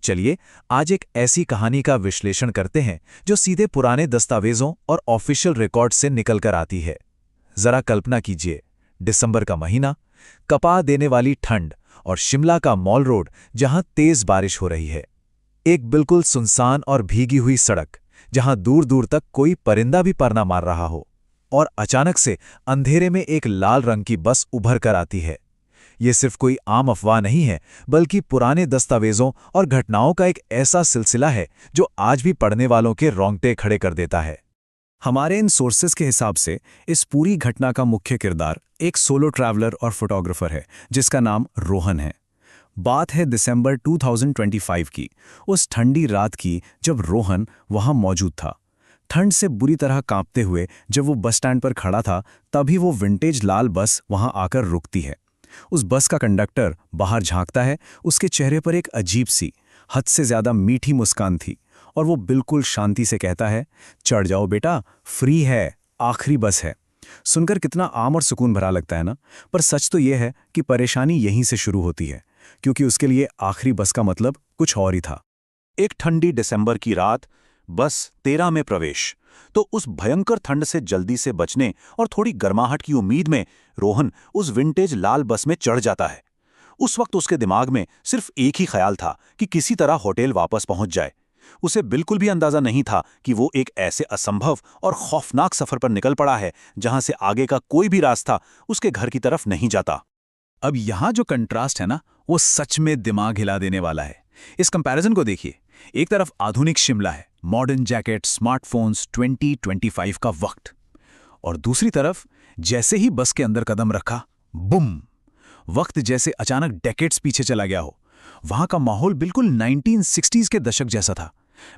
चलिए आज एक ऐसी कहानी का विश्लेषण करते हैं जो सीधे पुराने दस्तावेजों और ऑफिशियल रिकॉर्ड से निकल कर आती है। जरा कल्पना कीजिए, दिसंबर का महीना, कपा देने वाली ठंड और शिमला का मॉल रोड जहां तेज बारिश हो रही है। एक बिल्कुल सुनसान और भीगी हुई सड़क जहां दूर दूर तक कोई परिंदा भी पर ना मार रहा हो, और अचानक से अंधेरे में एक लाल रंग की बस उभर कर आती है। ये सिर्फ कोई आम अफवाह नहीं है, बल्कि पुराने दस्तावेजों और घटनाओं का एक ऐसा सिलसिला है जो आज भी पढ़ने वालों के रोंगटे खड़े कर देता है। हमारे इन सोर्सेस के हिसाब से इस पूरी घटना का मुख्य किरदार एक सोलो ट्रैवलर और फोटोग्राफर है जिसका नाम रोहन है। बात है दिसंबर 2025 की, उस ठंडी रात की जब रोहन वहां मौजूद था। ठंड से बुरी तरह कांपते हुए जब वो बस स्टैंड पर खड़ा था, तभी वो विंटेज लाल बस वहां आकर रुकती है। उस बस का कंडक्टर बाहर झांकता है। उसके चेहरे पर एक अजीब सी, हद से ज्यादा मीठी मुस्कान थी और वो बिल्कुल शांति से कहता है, चढ़ जाओ बेटा, फ्री है, आखिरी बस है। सुनकर कितना आम और सुकून भरा लगता है ना, पर सच तो ये है कि परेशानी यहीं से शुरू होती है, क्योंकि उसके लिए आखिरी बस का मतलब कुछ और ही था। एक ठंडी दिसंबर की रात, बस 13 में प्रवेश। तो उस भयंकर ठंड से जल्दी से बचने और थोड़ी गर्माहट की उम्मीद में रोहन उस विंटेज लाल बस में चढ़ जाता है। उस वक्त उसके दिमाग में सिर्फ एक ही ख्याल था कि किसी तरह होटल वापस पहुंच जाए। उसे बिल्कुल भी अंदाजा नहीं था कि वो एक ऐसे असंभव और खौफनाक सफर पर निकल पड़ा है जहां से आगे का कोई भी रास्ता उसके घर की तरफ नहीं जाता। अब यहाँ जो कंट्रास्ट है ना, वो सच में दिमाग हिला देने वाला है। इस कंपैरिजन को देखिए। एक तरफ आधुनिक शिमला है, मॉडर्न जैकेट, स्मार्टफोन्स, 2025 का वक्त, और दूसरी तरफ जैसे ही बस के अंदर कदम रखा, बुम, वक्त जैसे अचानक डेकेड्स पीछे चला गया हो। वहां का माहौल बिल्कुल 1960s के दशक जैसा था।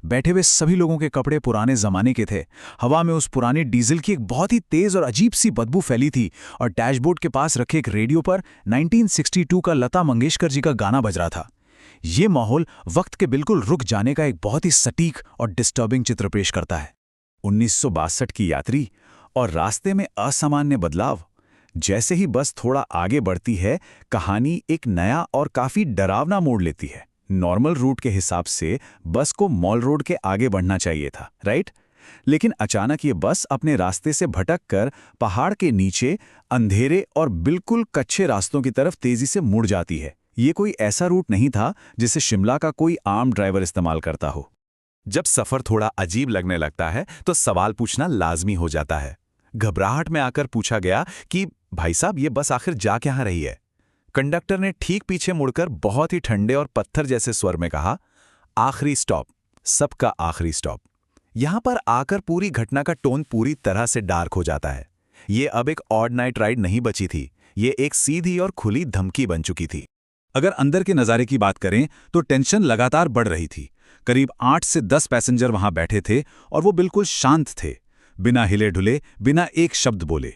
बैठे हुए सभी लोगों के कपड़े पुराने जमाने के थे। हवा में उस पुरानी डीजल की एक बहुत ही तेज और अजीब सी बदबू फैली थी, और डैशबोर्ड के पास रखे एक रेडियो पर 1962 का लता मंगेशकर जी का गाना बज रहा था। ये माहौल वक्त के बिल्कुल रुक जाने का एक बहुत ही सटीक और डिस्टर्बिंग चित्र पेश करता है। 1962 की यात्री और रास्ते में असामान्य बदलाव। जैसे ही बस थोड़ा आगे बढ़ती है, कहानी एक नया और काफी डरावना मोड़ लेती है। नॉर्मल रूट के हिसाब से बस को मॉल रोड के आगे बढ़ना चाहिए था, राइट? लेकिन अचानक ये बस अपने रास्ते से भटक कर पहाड़ के नीचे अंधेरे और बिल्कुल कच्चे रास्तों की तरफ तेजी से मुड़ जाती है। ये कोई ऐसा रूट नहीं था जिसे शिमला का कोई आम ड्राइवर इस्तेमाल करता हो। जब सफर थोड़ा अजीब लगने लगता है तो सवाल पूछना लाजमी हो जाता है। घबराहट में आकर पूछा गया कि भाई साहब, ये बस आखिर जा कहाँ रही है? कंडक्टर ने ठीक पीछे मुड़कर बहुत ही ठंडे और पत्थर जैसे स्वर में कहा, आखिरी स्टॉप, सबका आखिरी स्टॉप। यहां पर आकर पूरी घटना का टोन पूरी तरह से डार्क हो जाता है। ये अब एक ऑड नाइट राइड नहीं बची थी, ये एक सीधी और खुली धमकी बन चुकी थी। अगर अंदर के नज़ारे की बात करें तो टेंशन लगातार बढ़ रही थी। करीब 8 से 10 पैसेंजर वहां बैठे थे और वो बिल्कुल शांत थे, बिना हिले ढुले, बिना एक शब्द बोले।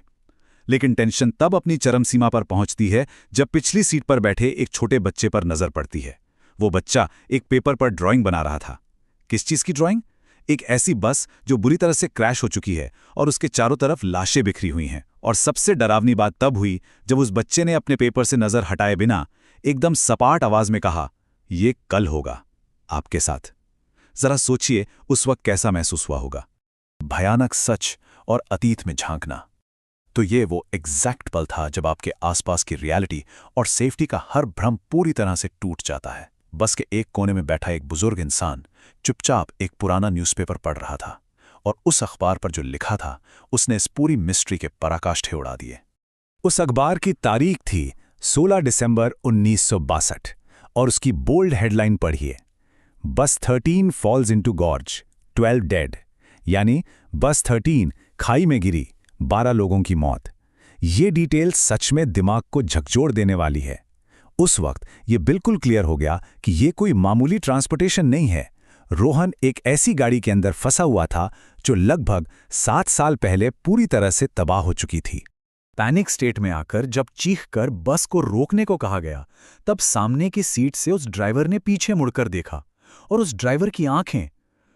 लेकिन टेंशन तब अपनी चरम सीमा पर पहुंचती है जब पिछली सीट पर बैठे एक छोटे बच्चे पर नजर पड़ती है। वो बच्चा एक पेपर पर ड्राइंग बना रहा था। किस चीज की ड्राइंग? एक ऐसी बस जो बुरी तरह से क्रैश हो चुकी है और उसके चारों तरफ लाशें बिखरी हुई हैं। और सबसे डरावनी बात तब हुई जब उस बच्चे ने अपने पेपर से नजर हटाए बिना एकदम सपाट आवाज में कहा, ये कल होगा आपके साथ। जरा सोचिए उस वक्त कैसा महसूस हुआ होगा। भयानक सच और अतीत में झांकना। तो ये वो एग्जैक्ट पल था जब आपके आसपास की रियलिटी और सेफ्टी का हर भ्रम पूरी तरह से टूट जाता है। बस के एक कोने में बैठा एक बुजुर्ग इंसान चुपचाप एक पुराना न्यूज़पेपर पढ़ रहा था, और उस अखबार पर जो लिखा था उसने इस पूरी मिस्ट्री के पराकाष्ठे उड़ा दिए। उस अखबार की तारीख थी 16 दिसंबर 1962, और उसकी बोल्ड हेडलाइन पढ़िए, बस 13 फॉल्स इनटू गॉर्ज, 12 डेड। यानी बस 13 खाई में गिरी, 12 लोगों की मौत। ये डिटेल सच में दिमाग को झकझोर देने वाली है। उस वक्त ये बिल्कुल क्लियर हो गया कि ये कोई मामूली ट्रांसपोर्टेशन नहीं है। रोहन एक ऐसी गाड़ी के अंदर फंसा हुआ था जो लगभग 7 साल पहले पूरी तरह से तबाह हो चुकी थी। पैनिक स्टेट में आकर जब चीखकर बस को रोकने को कहा गया, तब सामने की सीट से उस ड्राइवर ने पीछे मुड़कर देखा, और उस ड्राइवर की आंखें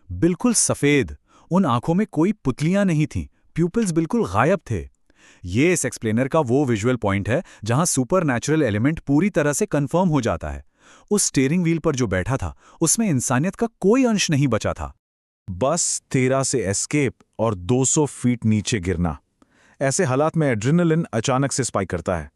बिल्कुल सफेद, उन आंखों में कोई पुतलियां नहीं थीं, प्यूपिल्स बिल्कुल गायब थे। ये इस एक्सप्लेनर का वो विजुअल पॉइंट है जहां सुपरनैचुरल एलिमेंट पूरी तरह से कंफर्म हो जाता है। उस स्टीयरिंग व्हील पर जो बैठा था उसमें इंसानियत का कोई अंश नहीं बचा था। बस 13 से एस्केप और 200 फीट नीचे गिरना। ऐसे हालात में एड्रेनलिन अचानक से स्पाइक करता है।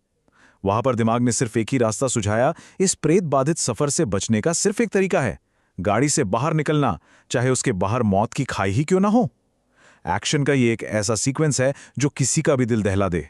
वहां पर दिमाग ने सिर्फ एक ही रास्ता सुझाया, इस प्रेत बाधित सफर से बचने का सिर्फ एक तरीका है, गाड़ी से बाहर निकलना, चाहे उसके बाहर मौत की खाई ही क्यों ना हो। एक्शन का ये एक ऐसा सीक्वेंस है जो किसी का भी दिल दहला दे।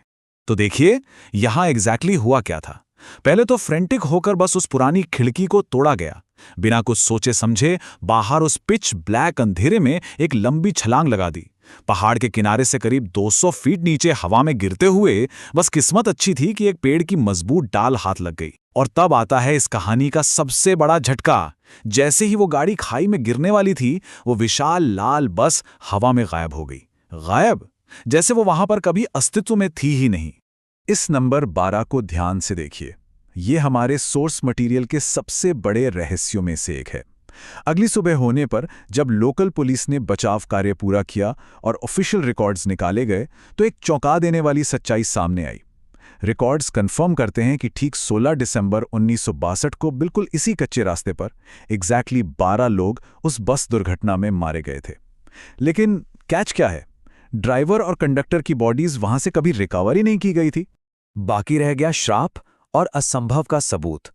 तो देखिए यहां एग्जैक्टली हुआ क्या था। पहले तो फ्रेंटिक होकर बस उस पुरानी खिड़की को तोड़ा गया। बिना कुछ सोचे समझे बाहर उस पिच ब्लैक अंधेरे में एक लंबी छलांग लगा दी। पहाड़ के किनारे से करीब 200 फीट नीचे हवा में गिरते हुए बस किस्मत अच्छी थी कि एक पेड़ की मजबूत डाल हाथ लग गई। और तब आता है इस कहानी का सबसे बड़ा झटका। जैसे ही वो गाड़ी खाई में गिरने वाली थी, वो विशाल लाल बस हवा में गायब हो गई। गायब, जैसे वो वहां पर कभी अस्तित्व में थी ही नहीं। इस नंबर 12 को ध्यान से देखिए। ये हमारे सोर्स मटेरियल के सबसे बड़े रहस्यों में से एक है। अगली सुबह होने पर जब लोकल पुलिस ने बचाव कार्य पूरा किया और ऑफिशियल रिकॉर्ड्स निकाले गए, तो एक चौंका देने वाली सच्चाई सामने आई। रिकॉर्ड्स कंफर्म करते हैं कि ठीक 16 दिसंबर 1962 को बिल्कुल इसी कच्चे रास्ते पर एग्जैक्टली 12 लोग उस बस दुर्घटना में मारे गए थे। लेकिन कैच क्या है? ड्राइवर और कंडक्टर की बॉडीज वहां से कभी रिकवर ही नहीं की गई थी। बाकी रह गया श्राप और असंभव का सबूत।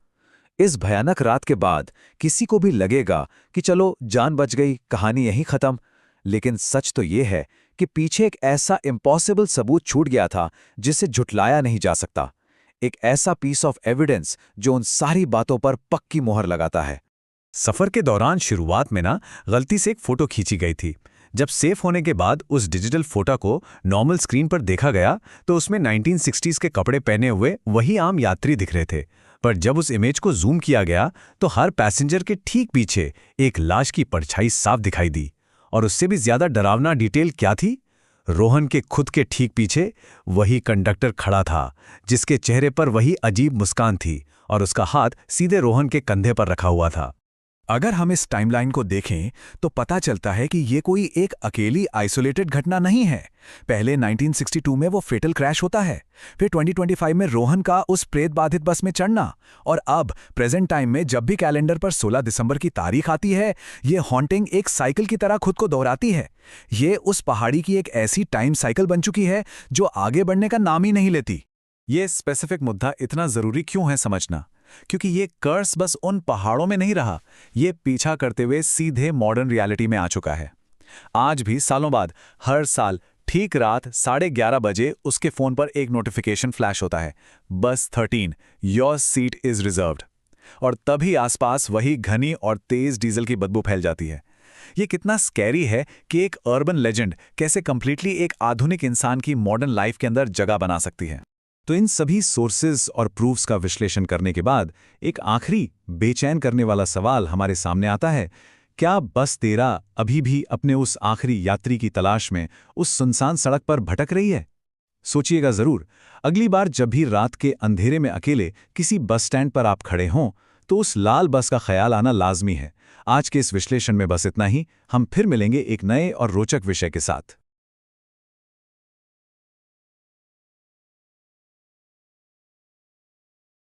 इस भयानक रात के बाद किसी को भी लगेगा कि चलो जान बच गई, कहानी यहीं खत्म। लेकिन सच तो ये है कि पीछे एक ऐसा इम्पॉसिबल सबूत छूट गया था जिसे झुटलाया नहीं जा सकता। एक ऐसा पीस ऑफ एविडेंस जो उन सारी बातों पर पक्की मोहर लगाता है। सफर के दौरान शुरुआत में गलती से एक फोटो खींची गई थी। जब सेफ होने के बाद उस डिजिटल फोटो को नॉर्मल स्क्रीन पर देखा गया तो उसमें 1960s के कपड़े पहने हुए वही आम यात्री दिख रहे थे। पर जब उस इमेज को जूम किया गया तो हर पैसेंजर के ठीक पीछे एक लाश की परछाई साफ दिखाई दी। और उससे भी ज्यादा डरावना डिटेल क्या थी? रोहन के खुद के ठीक पीछे वही कंडक्टर खड़ा था, जिसके चेहरे पर वही अजीब मुस्कान थी और उसका हाथ सीधे रोहन के कंधे पर रखा हुआ था। अगर हम इस टाइमलाइन को देखें तो पता चलता है कि ये कोई एक अकेली आइसोलेटेड घटना नहीं है। पहले 1962 में वो फेटल क्रैश होता है, फिर 2025 में रोहन का उस प्रेत बाधित बस में चढ़ना, और अब प्रेजेंट टाइम में जब भी कैलेंडर पर 16 दिसंबर की तारीख आती है, ये हॉन्टिंग एक साइकिल की तरह खुद को दोहराती है। ये उस पहाड़ी की एक ऐसी टाइम साइकिल बन चुकी है जो आगे बढ़ने का नाम ही नहीं लेती। ये स्पेसिफिक मुद्दा इतना जरूरी क्यों है समझना? क्योंकि ये कर्स बस उन पहाड़ों में नहीं रहा, ये पीछा करते हुए सीधे मॉडर्न रियलिटी में आ चुका है। आज भी सालों बाद हर साल ठीक रात 11:30 बजे उसके फोन पर एक नोटिफिकेशन फ्लैश होता है, बस 13, योर सीट इज रिजर्व्ड। और तभी आसपास वही घनी और तेज डीजल की बदबू फैल जाती है। ये कितना स्कैरी है कि एक अर्बन लेजेंड कैसे कंप्लीटली एक आधुनिक इंसान की मॉडर्न लाइफ के अंदर जगह बना सकती है। तो इन सभी सोर्सेज और प्रूफ्स का विश्लेषण करने के बाद एक आखिरी बेचैन करने वाला सवाल हमारे सामने आता है, क्या बस 13 अभी भी अपने उस आखिरी यात्री की तलाश में उस सुनसान सड़क पर भटक रही है? सोचिएगा जरूर। अगली बार जब भी रात के अंधेरे में अकेले किसी बस स्टैंड पर आप खड़े हों तो उस लाल बस का ख्याल आना लाजमी है। आज के इस विश्लेषण में बस इतना ही। हम फिर मिलेंगे एक नए और रोचक विषय के साथ।